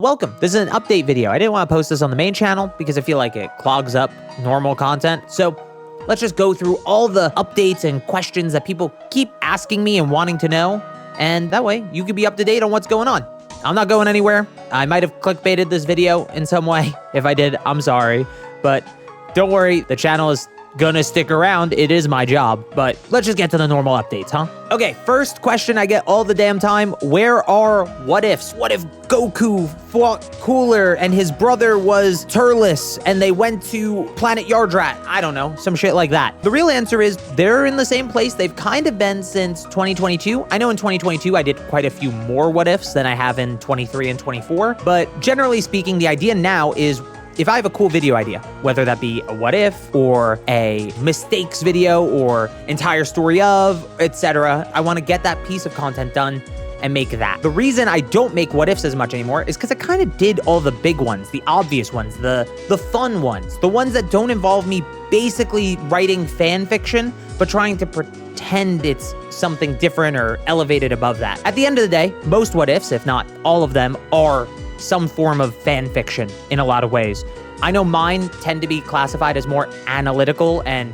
Welcome. This is an update video. I didn't want to post this on the main channel because I feel like it clogs up normal content. So let's just go through all the updates and questions that people keep asking me and wanting to know. And that way you can be up to date on what's going on. I'm not going anywhere. I might have clickbaited this video in some way. If I did, I'm sorry. But don't worry, the channel is gonna stick around. It is my job, but let's just get to the normal updates, huh? Okay, first question I get all the damn time. Where are what ifs? What if Goku fought Cooler and his brother was Turles and they went to Planet Yardrat? I don't know, some shit like that. The real answer is they're in the same place they've kind of been since 2022. I know in 2022 I did quite a few more what ifs than I have in 23 and 24, but generally speaking, the idea now is if I have a cool video idea, whether that be a what if or a mistakes video or entire story of, etc., I want to get that piece of content done and make that. The reason I don't make what ifs as much anymore is because I kind of did all the big ones, the obvious ones, the fun ones, the ones that don't involve me basically writing fan fiction, but trying to pretend it's something different or elevated above that. At the end of the day, most what ifs, if not all of them, are some form of fan fiction in a lot of ways. I know mine tend to be classified as more analytical and,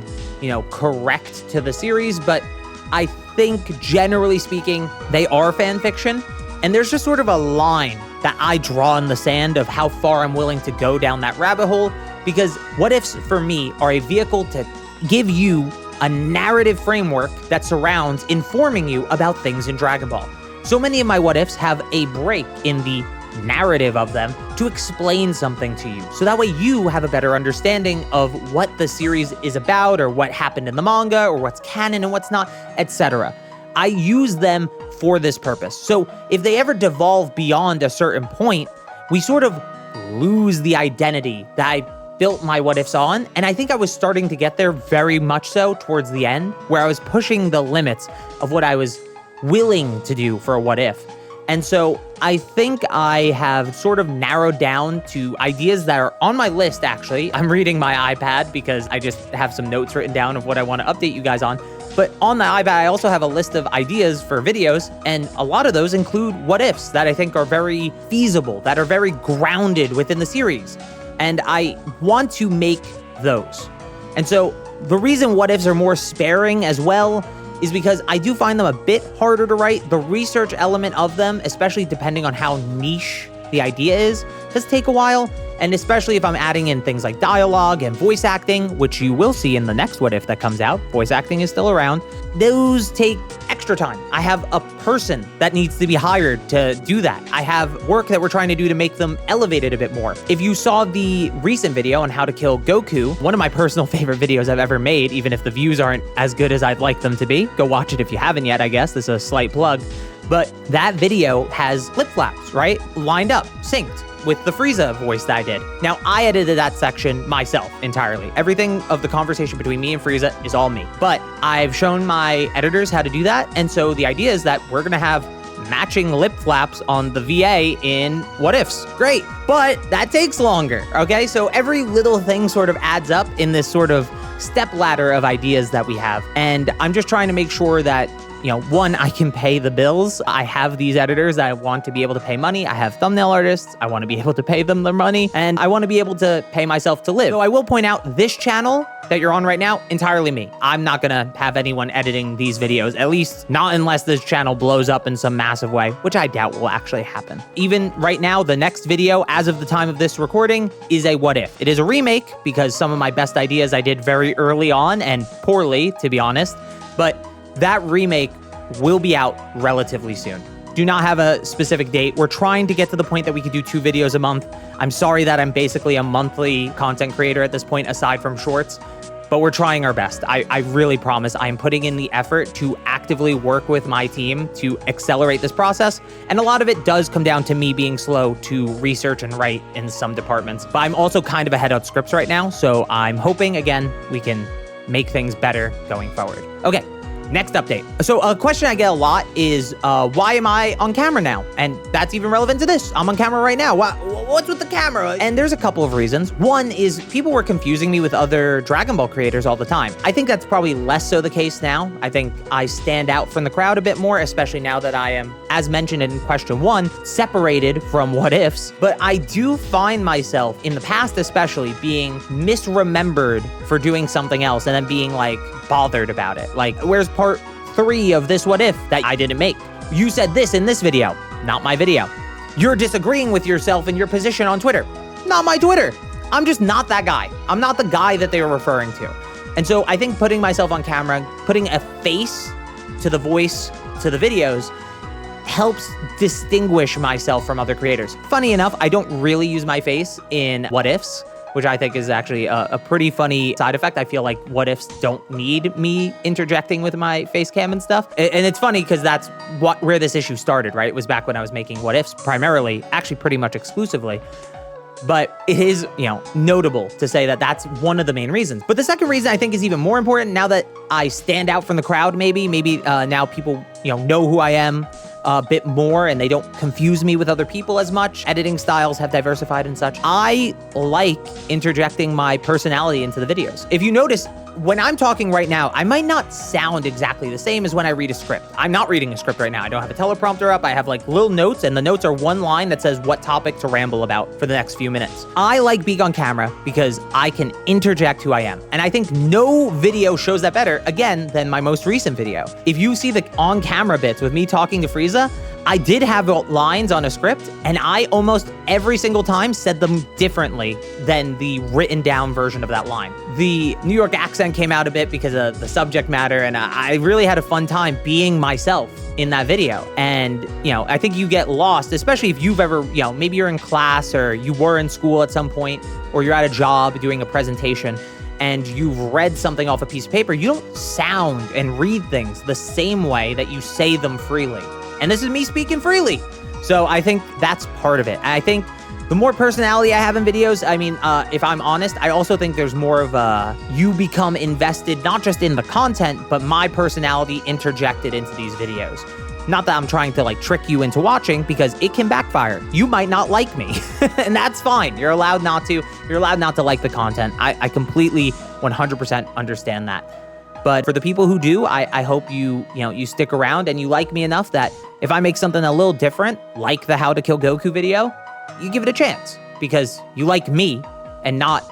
correct to the series, but I think generally speaking, they are fan fiction. And there's just sort of a line that I draw in the sand of how far I'm willing to go down that rabbit hole, because what ifs for me are a vehicle to give you a narrative framework that surrounds informing you about things in Dragon Ball. So many of my what ifs have a break in the narrative of them to explain something to you. So that way you have a better understanding of what the series is about or what happened in the manga or what's canon and what's not, etc. I use them for this purpose. So if they ever devolve beyond a certain point, we sort of lose the identity that I built my what ifs on. And I think I was starting to get there very much so towards the end, where I was pushing the limits of what I was willing to do for a what if. And so I think I have sort of narrowed down to ideas that are on my list, actually. I'm reading my iPad because I just have some notes written down of what I want to update you guys on. But on the iPad, I also have a list of ideas for videos, and a lot of those include what ifs that I think are very feasible, that are very grounded within the series. And I want to make those. And so the reason what ifs are more sparing as well is because I do find them a bit harder to write. The research element of them, especially depending on how niche the idea is, does take a while. And especially if I'm adding in things like dialogue and voice acting, which you will see in the next what if that comes out. Voice acting is still around. Those take extra time. I have a person that needs to be hired to do that. I have work that we're trying to do to make them elevated a bit more. If you saw the recent video on how to kill Goku, one of my personal favorite videos I've ever made, even if the views aren't as good as I'd like them to be, go watch it if you haven't yet, I guess. This is a slight plug. But that video has lip flaps, right? Lined up, synced with the Frieza voice that I did. Now, I edited that section myself entirely. Everything of the conversation between me and Frieza is all me. But I've shown my editors how to do that. And so the idea is that we're gonna have matching lip flaps on the VA in what ifs. Great, but that takes longer, okay? So every little thing sort of adds up in this sort of step ladder of ideas that we have. And I'm just trying to make sure that one, I can pay the bills. I have these editors that I want to be able to pay money. I have thumbnail artists. I want to be able to pay them their money. And I want to be able to pay myself to live. So I will point out this channel that you're on right now, entirely me. I'm not going to have anyone editing these videos, at least not unless this channel blows up in some massive way, which I doubt will actually happen. Even right now, the next video, as of the time of this recording, is a what if. It is a remake because some of my best ideas I did very early on and poorly, to be honest. But that remake will be out relatively soon. Do not have a specific date. We're trying to get to the point that we could do 2 videos a month. I'm sorry that I'm basically a monthly content creator at this point, aside from shorts, but we're trying our best. I really promise I'm putting in the effort to actively work with my team to accelerate this process. And a lot of it does come down to me being slow to research and write in some departments. But I'm also kind of ahead on scripts right now. So I'm hoping, again, we can make things better going forward. Okay. Next update. So a question I get a lot is, why am I on camera now? And that's even relevant to this. I'm on camera right now. what's with the camera? And there's a couple of reasons. One is people were confusing me with other Dragon Ball creators all the time. I think that's probably less so the case now. I think I stand out from the crowd a bit more, especially now that I am, as mentioned in question 1, separated from What Ifs. But I do find myself, in the past especially, being misremembered for doing something else and then being like bothered about it. Like, where's part 3 of this What If that I didn't make? You said this in this video, not my video. You're disagreeing with yourself and your position on Twitter, not my Twitter. I'm just not that guy. I'm not the guy that they were referring to. And so I think putting myself on camera, putting a face to the voice, to the videos, helps distinguish myself from other creators. Funny enough, I don't really use my face in What Ifs, which I think is actually a pretty funny side effect. I feel like What Ifs don't need me interjecting with my face cam and stuff. And it's funny because that's where this issue started, right? It was back when I was making What Ifs primarily, actually pretty much exclusively. But it is, notable to say that that's one of the main reasons. But the second reason I think is even more important now that I stand out from the crowd, maybe now people, know who I am a bit more and they don't confuse me with other people as much. Editing styles have diversified and such. I like interjecting my personality into the videos. If you notice, when I'm talking right now, I might not sound exactly the same as when I read a script. I'm not reading a script right now. I don't have a teleprompter up. I have like little notes, and the notes are one line that says what topic to ramble about for the next few minutes. I like being on camera because I can interject who I am. And I think no video shows that better, again, than my most recent video. If you see the on-camera bits with me talking to Frieza, I did have lines on a script, and I almost every single time said them differently than the written down version of that line. The New York accent came out a bit because of the subject matter, and I really had a fun time being myself in that video. And, I think you get lost, especially if you've ever, maybe you're in class or you were in school at some point, or you're at a job doing a presentation, and you've read something off a piece of paper. You don't sound and read things the same way that you say them freely. And this is me speaking freely. So I think that's part of it. I think the more personality I have in videos, if I'm honest, I also think there's more of you become invested, not just in the content, but my personality interjected into these videos. Not that I'm trying to trick you into watching, because it can backfire. You might not like me, and that's fine. You're allowed not to. You're allowed not to like the content. I completely 100% understand that. But for the people who do, I hope you stick around and you like me enough that if I make something a little different, like the How to Kill Goku video, you give it a chance because you like me and not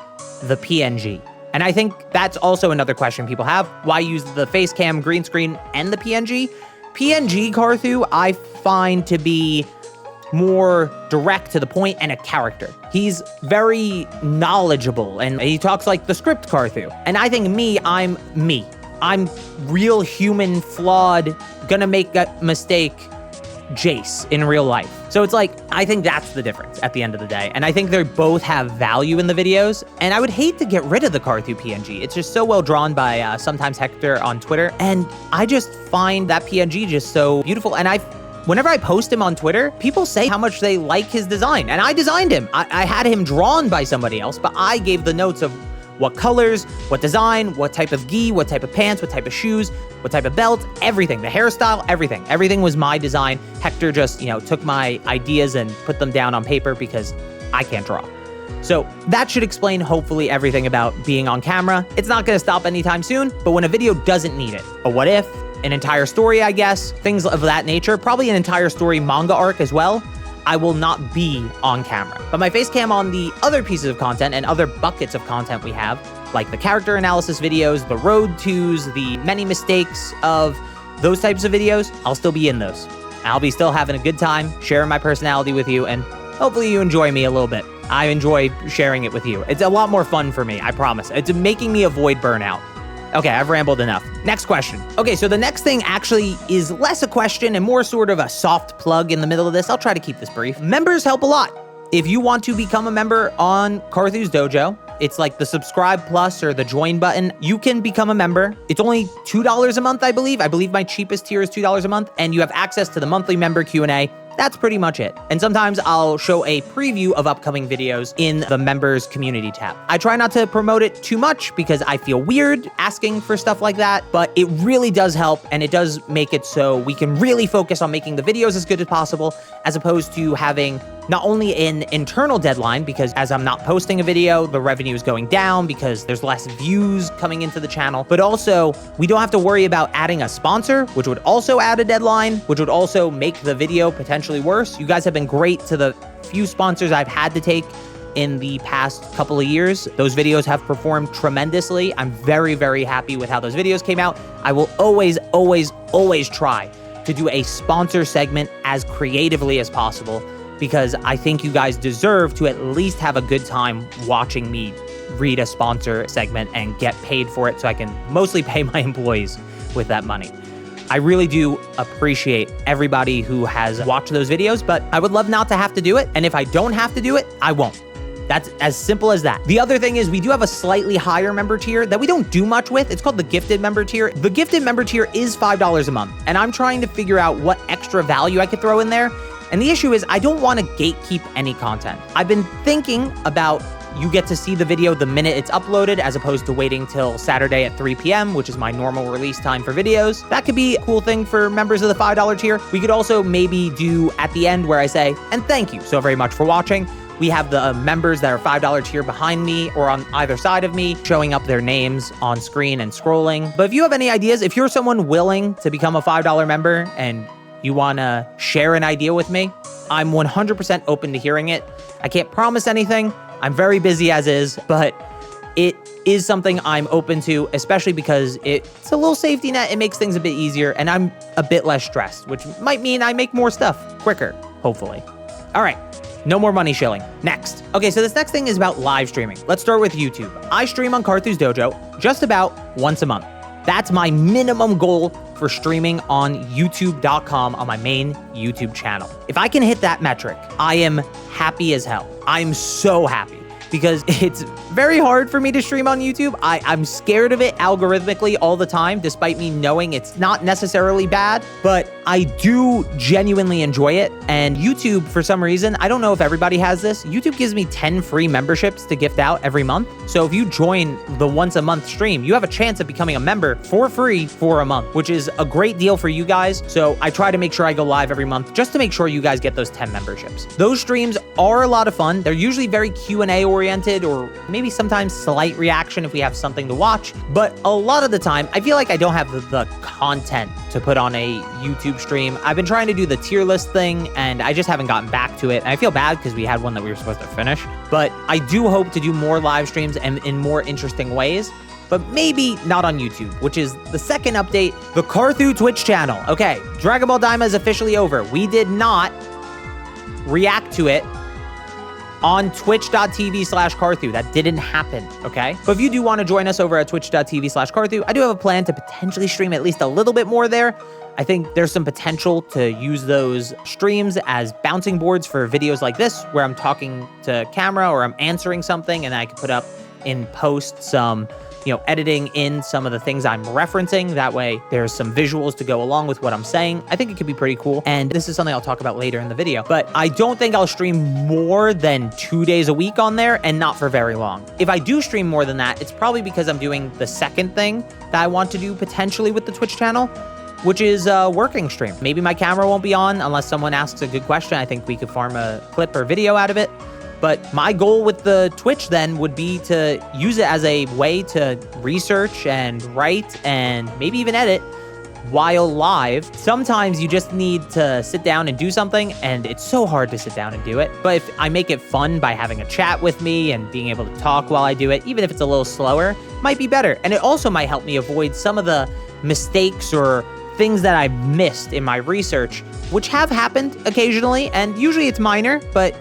the PNG. And I think that's also another question people have. Why use the face cam, green screen, and the PNG? PNG Carthu, I find to be more direct to the point and a character. He's very knowledgeable and he talks like the script Carthu. And I think I'm me. I'm real human, flawed, gonna make a mistake Jace in real life. So it's I think that's the difference at the end of the day. And I think they both have value in the videos. And I would hate to get rid of the Carthu PNG. It's just so well drawn by sometimes Hector on Twitter. And I just find that PNG just so beautiful. And whenever I post him on Twitter, people say how much they like his design. And I designed him. I had him drawn by somebody else, but I gave the notes of what colors, what design, what type of gi, what type of pants, what type of shoes, what type of belt, everything, the hairstyle, everything. Everything was my design. Hector just, took my ideas and put them down on paper because I can't draw. So that should explain hopefully everything about being on camera. It's not gonna stop anytime soon, but when a video doesn't need it, a what if, an entire story, I guess, things of that nature, probably an entire story manga arc as well, I will not be on camera. But my face cam on the other pieces of content and other buckets of content we have, like the character analysis videos, the road twos, the many mistakes of those types of videos, I'll still be in those. I'll be still having a good time, sharing my personality with you, and hopefully you enjoy me a little bit. I enjoy sharing it with you. It's a lot more fun for me, I promise. It's making me avoid burnout. Okay, I've rambled enough. Next question. Okay, so the next thing actually is less a question and more sort of a soft plug in the middle of this. I'll try to keep this brief. Members help a lot. If you want to become a member on Carthu's Dojo, it's like the subscribe plus or the join button. You can become a member. It's only $2 a month, I believe. I believe my cheapest tier is $2 a month, and you have access to the monthly member Q&A. That's pretty much it. And sometimes I'll show a preview of upcoming videos in the members community tab. I try not to promote it too much because I feel weird asking for stuff like that, but it really does help, and it does make it so we can really focus on making the videos as good as possible, as opposed to having not only an internal deadline, because as I'm not posting a video, the revenue is going down because there's less views coming into the channel, but also we don't have to worry about adding a sponsor, which would also add a deadline, which would also make the video potentially worse. You guys have been great to the few sponsors I've had to take in the past couple of years. Those videos have performed tremendously. I'm very, very happy with how those videos came out. I will always, always, always try to do a sponsor segment as creatively as possible, because I think you guys deserve to at least have a good time watching me read a sponsor segment and get paid for it so I can mostly pay my employees with that money. I really do appreciate everybody who has watched those videos, but I would love not to have to do it. And if I don't have to do it, I won't. That's as simple as that. The other thing is we do have a slightly higher member tier that we don't do much with. It's called the gifted member tier. The gifted member tier is $5 a month, and I'm trying to figure out what extra value I could throw in there. And the issue is I don't want to gatekeep any content. I've been thinking about you get to see the video the minute it's uploaded as opposed to waiting till Saturday at 3 p.m., which is my normal release time for videos. That could be a cool thing for members of the $5 tier. We could also maybe do at the end where I say, and thank you so very much for watching. We have the members that are $5 tier behind me or on either side of me, showing up their names on screen and scrolling. But if you have any ideas, if you're someone willing to become a $5 member and you want to share an idea with me, I'm 100% open to hearing it. I can't promise anything. I'm very busy as is, but it is something I'm open to, especially because it's a little safety net. It makes things a bit easier, and I'm a bit less stressed, which might mean I make more stuff quicker, hopefully. All right. No more money shilling. Next. Okay, so this next thing is about live streaming. Let's start with YouTube. I stream on Carthu's Dojo just about once a month. That's my minimum goal for streaming on youtube.com on my main YouTube channel. If I can hit that metric, I am happy as hell. I'm so happy because it's very hard for me to stream on YouTube. I'm scared of it algorithmically all the time, despite me knowing it's not necessarily bad, but I do genuinely enjoy it. And YouTube, for some reason, I don't know if everybody has this, YouTube gives me 10 free memberships to gift out every month. So if you join the once a month stream, you have a chance of becoming a member for free for a month, which is a great deal for you guys. So I try to make sure I go live every month just to make sure you guys get those 10 memberships. Those streams are a lot of fun. They're usually very Q&A oriented, or maybe sometimes slight reaction if we have something to watch. But a lot of the time, I feel like I don't have the content to put on a YouTube stream. I've been trying to do the tier list thing, and I just haven't gotten back to it. And I feel bad because we had one that we were supposed to finish. But I do hope to do more live streams and in more interesting ways, but maybe not on YouTube, which is the second update, the Carthu Twitch channel. Okay, Dragon Ball Daima is officially over. We did not react to it on twitch.tv/Carthu. That didn't happen, okay? But if you do want to join us over at twitch.tv/Carthu, I do have a plan to potentially stream at least a little bit more there. I think there's some potential to use those streams as bouncing boards for videos like this, where I'm talking to camera or I'm answering something, and I can put up in post some, editing in some of the things I'm referencing. That way there's some visuals to go along with what I'm saying. I think it could be pretty cool. And this is something I'll talk about later in the video, but I don't think I'll stream more than 2 days a week on there, and not for very long. If I do stream more than that, it's probably because I'm doing the second thing that I want to do potentially with the Twitch channel, which is a working stream. Maybe my camera won't be on unless someone asks a good question. I think we could farm a clip or video out of it. But my goal with the Twitch then would be to use it as a way to research and write and maybe even edit while live. Sometimes you just need to sit down and do something, and it's so hard to sit down and do it. But if I make it fun by having a chat with me and being able to talk while I do it, even if it's a little slower, it might be better. And it also might help me avoid some of the mistakes or things that I've missed in my research, which have happened occasionally, and usually it's minor, but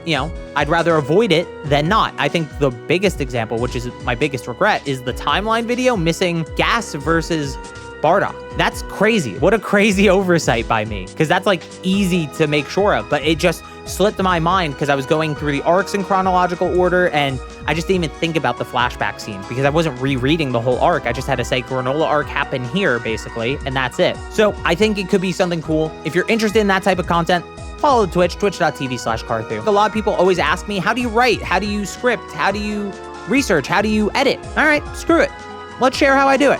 I'd rather avoid it than not. I think the biggest example, which is my biggest regret, is the timeline video missing Gas versus Bardock. That's crazy. What a crazy oversight by me, because that's like easy to make sure of, but it just slipped my mind because I was going through the arcs in chronological order, and I just didn't even think about the flashback scene because I wasn't rereading the whole arc. I just had to say granola arc happened here, basically, and that's it. So I think it could be something cool. If you're interested in that type of content, follow the Twitch, twitch.tv/Carthu. A lot of people always ask me, how do you write? How do you script? How do you research? How do you edit? All right, screw it. Let's share how I do it.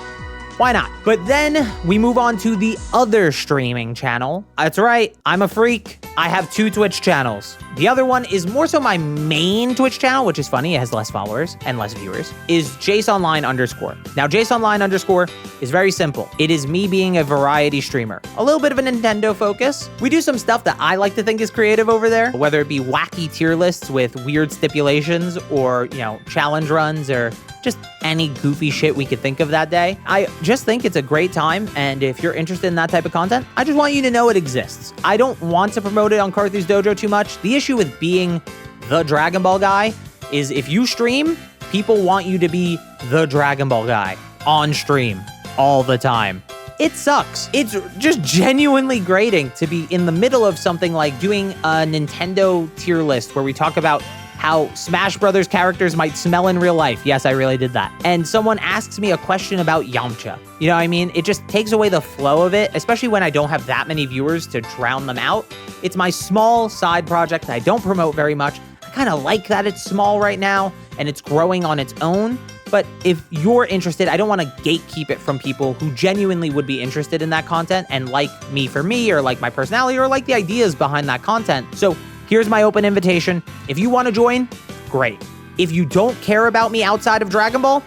why not? But then we move on to the other streaming channel. That's right, I'm a freak. I have 2 Twitch channels. The other one is more so my main Twitch channel, which is funny, it has less followers and less viewers, is JaceOnline_. Now, JaceOnline_ is very simple. It is me being a variety streamer. A little bit of a Nintendo focus. We do some stuff that I like to think is creative over there, whether it be wacky tier lists with weird stipulations or, challenge runs or just any goofy shit we could think of that day. I just think it's a great time, and if you're interested in that type of content, I just want you to know it exists. I don't want to promote it on Carthu's Dojo too much. The issue with being the Dragon Ball guy is if you stream, people want you to be the Dragon Ball guy on stream all the time. It sucks. It's just genuinely grating to be in the middle of something like doing a Nintendo tier list where we talk about how Smash Brothers characters might smell in real life. Yes, I really did that. And someone asks me a question about Yamcha. You know what I mean? It just takes away the flow of it, especially when I don't have that many viewers to drown them out. It's my small side project that I don't promote very much. I kind of like that it's small right now and it's growing on its own. But if you're interested, I don't want to gatekeep it from people who genuinely would be interested in that content and like me for me, or like my personality, or like the ideas behind that content. So here's my open invitation. If you want to join, great. If you don't care about me outside of Dragon Ball,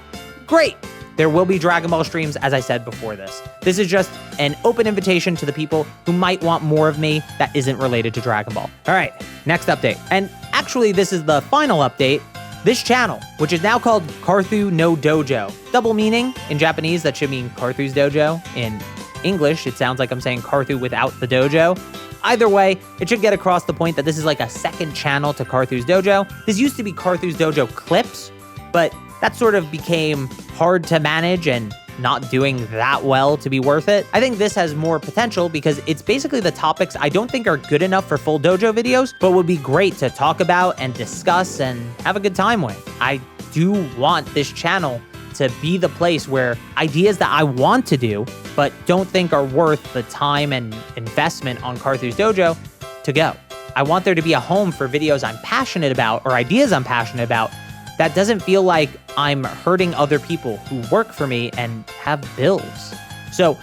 great. There will be Dragon Ball streams, as I said before this. This is just an open invitation to the people who might want more of me that isn't related to Dragon Ball. All right, next update. And actually, this is the final update. This channel, which is now called Carthu no Dojo. Double meaning. In Japanese, that should mean Carthu's Dojo. In English, it sounds like I'm saying Carthu without the dojo. Either way, it should get across the point that this is like a second channel to Carthu's Dojo. This used to be Carthu's Dojo Clips, but that sort of became hard to manage and not doing that well to be worth it. I think this has more potential because it's basically the topics I don't think are good enough for full dojo videos, but would be great to talk about and discuss and have a good time with. I do want this channel to be the place where ideas that I want to do, but don't think are worth the time and investment on Carthu's Dojo to go. I want there to be a home for videos I'm passionate about or ideas I'm passionate about that doesn't feel like I'm hurting other people who work for me and have bills. So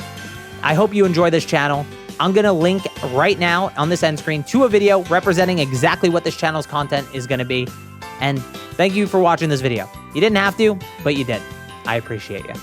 I hope you enjoy this channel. I'm gonna link right now on this end screen to a video representing exactly what this channel's content is gonna be. And thank you for watching this video. You didn't have to, but you did. I appreciate you.